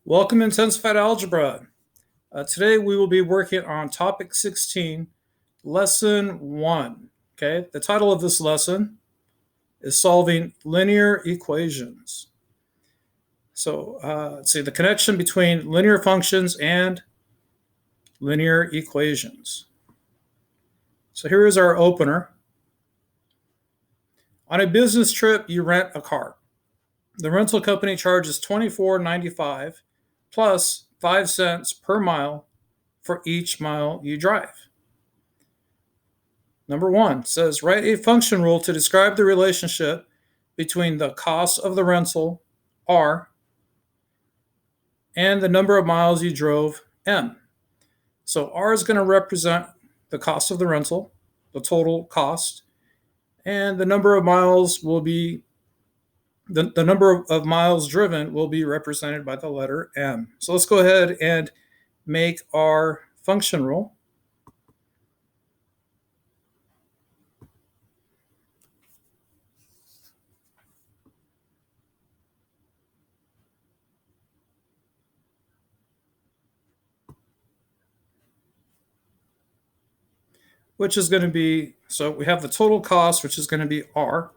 Welcome to Intensified Algebra. Today we will be working on topic 16, lesson 1. Okay, the title of this lesson is solving linear equations. So let's see the connection between linear functions and linear equations. So here is our opener. On a business trip, you rent a car. The rental company charges $24.95 plus 5 cents per mile for each mile you drive. Number 1 says write a function rule to describe the relationship between the cost of the rental, R, and the number of miles you drove, M. So R is going to represent the cost of the rental, the total cost, and the number of miles will be the number of miles driven will be represented by the letter M. So let's go ahead and make our function rule. Which is going to be, so we have the total cost, which is going to be R.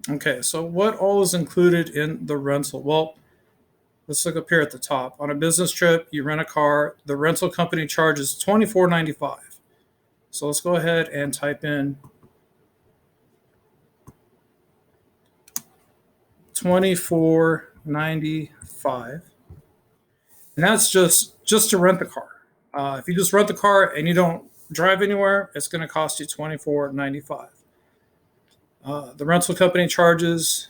Okay, so what all is included in the rental? Well, let's look up here at the top. On a business trip, you rent a car. The rental company charges $24.95. So let's go ahead and type in $24.95. And that's just to rent the car. If you just rent the car and you don't drive anywhere, it's going to cost you $24.95. The rental company charges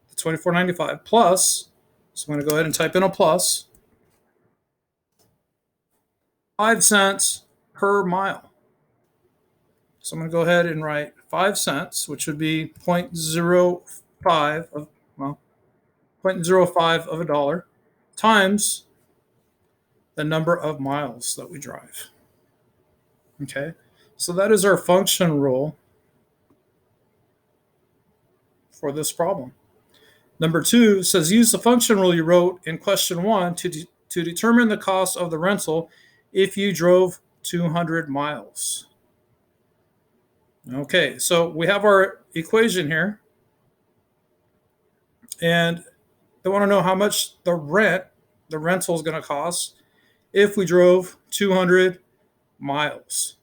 the $24.95 plus, so I'm going to go ahead and type in a plus, 5 cents per mile. So I'm going to go ahead and write 5 cents, which would be 0.05 of, well, 0.05 of a dollar times the number of miles that we drive. Okay, so that is our function rule for this problem. Number 2 says use the function rule you wrote in question 1 to determine the cost of the rental if you drove 200 miles. Okay, so we have our equation here, and they want to know how much the rental is going to cost if we drove 200 miles.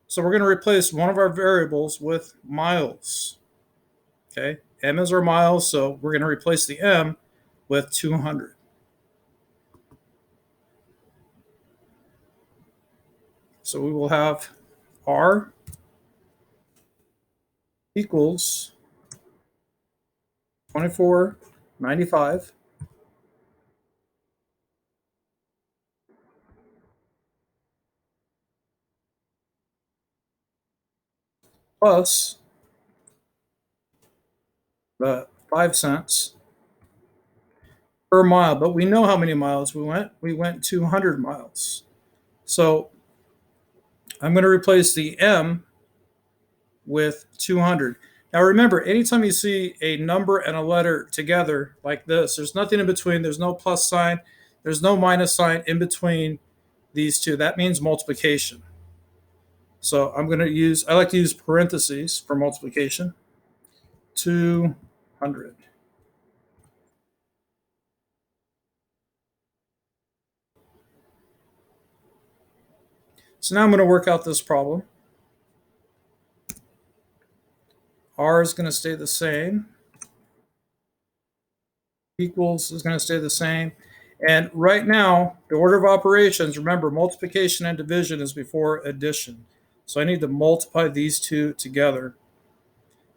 So we're going to replace one of our variables with miles. Okay, M is our miles, so we're going to replace the M with 200. So we will have R equals $24.95 plus the 5 cents per mile. But we know how many miles we went. We went 200 miles. So I'm going to replace the M with 200. Now remember, anytime you see a number and a letter together like this, there's nothing in between. There's no plus sign. There's no minus sign in between these two. That means multiplication. So I'm going to use, I like to use parentheses for multiplication. 200. So now I'm going to work out this problem. R is going to stay the same. Equals is going to stay the same. And right now, the order of operations, remember, multiplication and division is before addition. So I need to multiply these two together.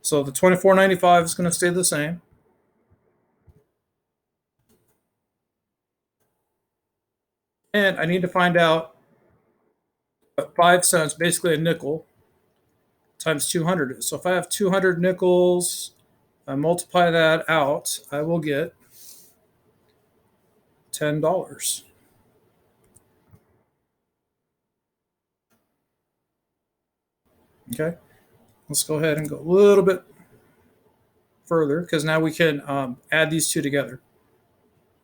So the $24.95 is going to stay the same. And I need to find out what 5 cents, basically a nickel, times 200 is. So if I have 200 nickels, I multiply that out, I will get $10. Okay. let's go ahead and go a little bit further because now we can add these two together.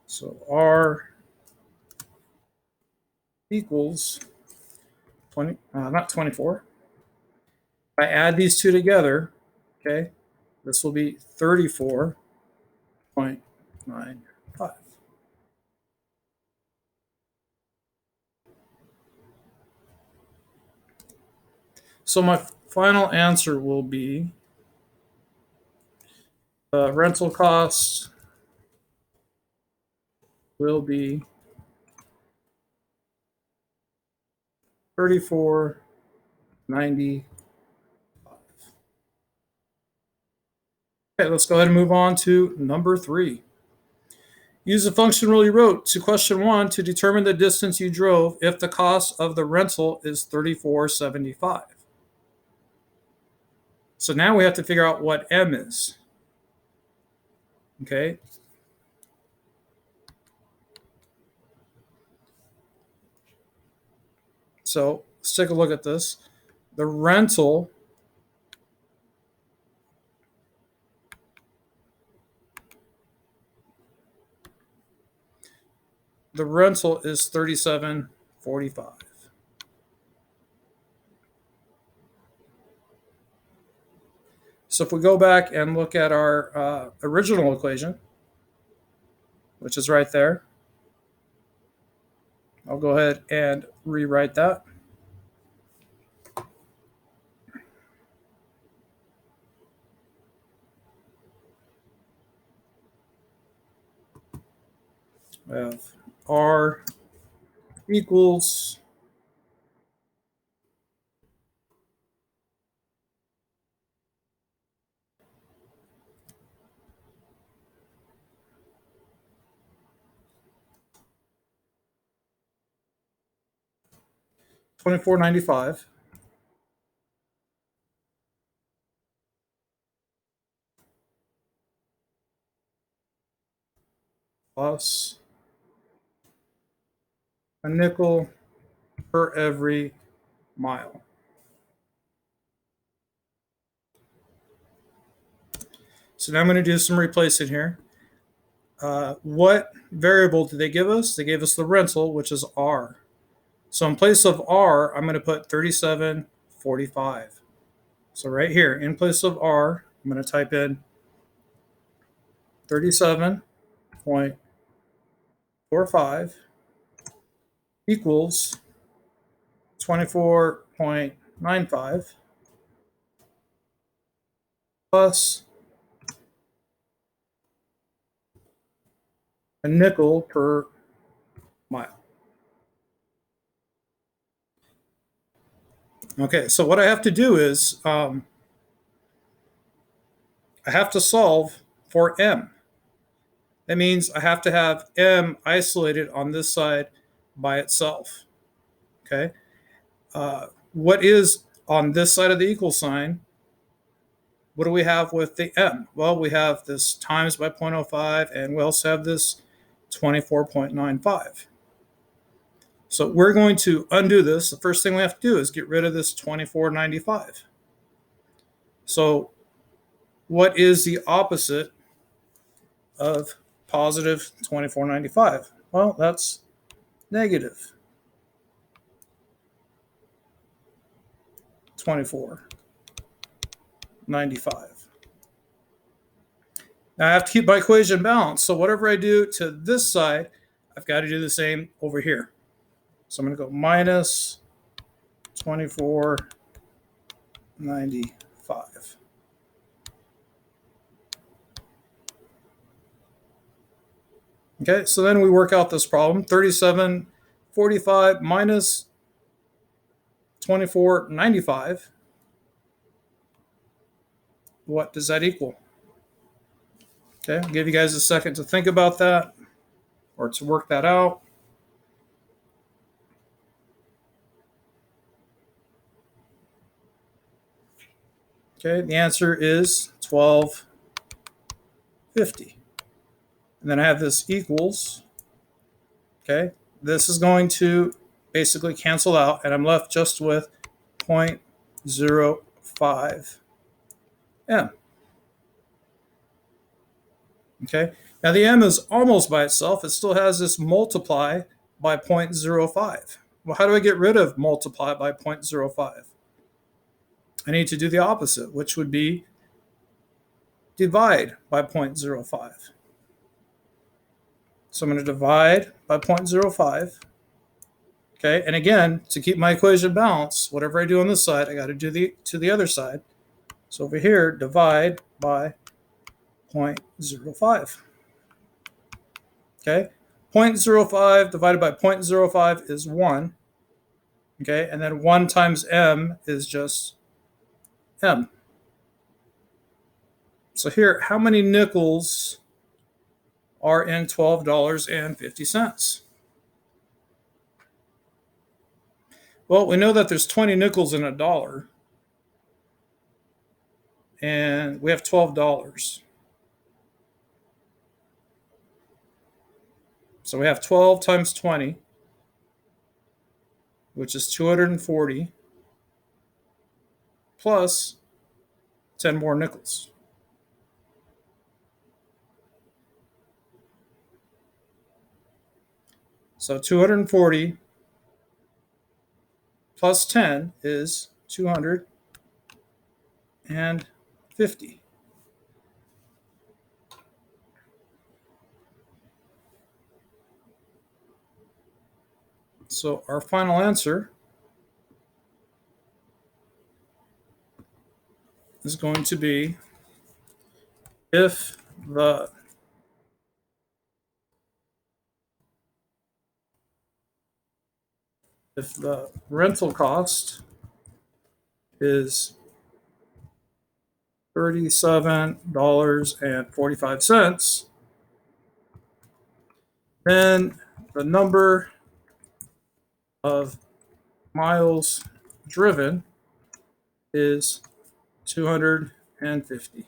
So R equals 20, not 24. If I add these two together, okay, this will be 34.95. So my final answer will be rental cost will be 34.90. Okay, let's go ahead and move on to number 3. Use the function rule you wrote to question 1 to determine the distance you drove if the cost of the rental is $34.75. So now we have to figure out what M is. Okay. So let's take a look at this. The rental is $37.45. So if we go back and look at our original equation, which is right there, I'll go ahead and rewrite that. We have R equals $24.95 plus a nickel per every mile. So now I'm going to do some replacing here. What variable did they give us? They gave us the rental, which is R. So in place of R, I'm going to put 37.45. So right here, in place of R, I'm going to type in 37.45 equals 24.95 plus a nickel per mile. Okay, so what I have to do is I have to solve for M. That means I have to have M isolated on this side by itself. Okay. What is on this side of the equal sign? What do we have with the M? Well, we have this times by 0.05, and we also have this 24.95. So we're going to undo this. The first thing we have to do is get rid of this 24.95. So what is the opposite of positive 24.95? Well, that's negative 24.95. Now I have to keep my equation balanced. So whatever I do to this side, I've got to do the same over here. So I'm going to go minus 24.95. Okay, so then we work out this problem. 37.45 minus 24.95. What does that equal? Okay, I'll give you guys a second to think about that or to work that out. Okay, the answer is 12.50. And then I have this equals. Okay, this is going to basically cancel out, and I'm left just with 0.05 m. Okay, now the m is almost by itself. It still has this multiply by 0.05. Well, how do I get rid of multiply by 0.05? I need to do the opposite, which would be divide by 0.05. So I'm going to divide by 0.05. Okay, and again, to keep my equation balanced, whatever I do on this side, I got to do to the other side. So over here, divide by 0.05. Okay, 0.05 divided by 0.05 is 1. Okay, and then 1 times m is just m. So here, how many nickels are in $12.50? Well, we know that there's 20 nickels in a dollar, and we have $12. So we have 12 times 20, which is 240, plus 10 more nickels. So 240 plus 10 is 250. So our final answer is going to be if the rental cost is $37.45, then the number of miles driven is 250.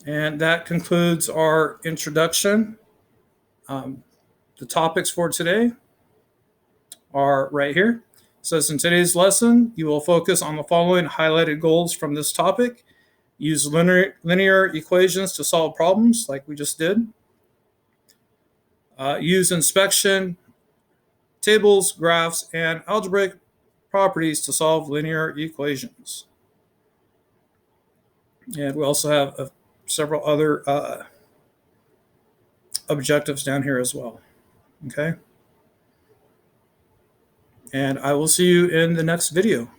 And that concludes our introduction. The topics for today are right here. It says in today's lesson, you will focus on the following highlighted goals from this topic. Use linear equations to solve problems like we just did. Use inspection, tables, graphs, and algebraic properties to solve linear equations. And we also have several other objectives down here as well. Okay. And I will see you in the next video.